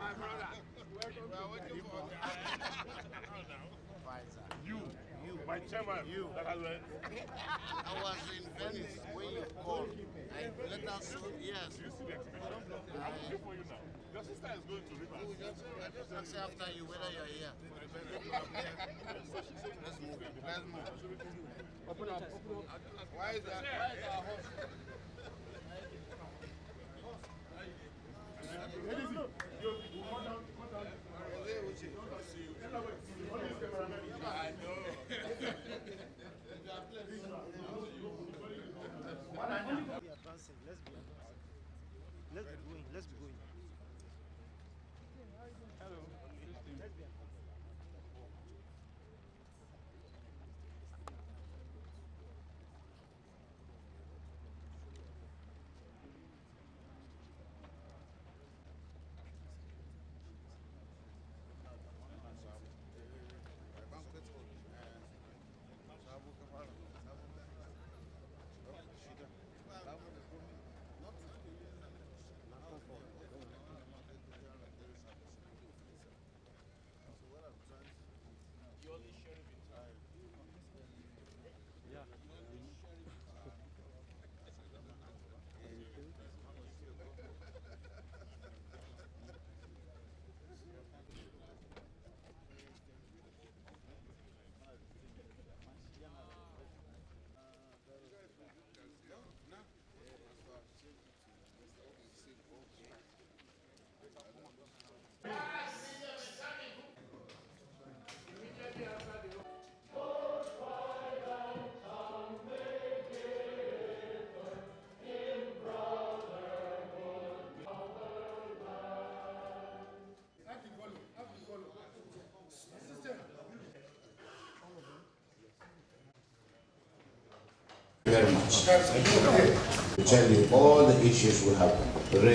My brother. You, my chairman, that has I was in Venice when you called. I let us know, yes. you see the exhibition? I'm looking for you now. Your sister is going to Rivers. I just asked after you whether you're here. Let's move. Let's move. Open up. Why is that? Why is our host? Let's be going. Hello. Very much. To tell you all the issues we have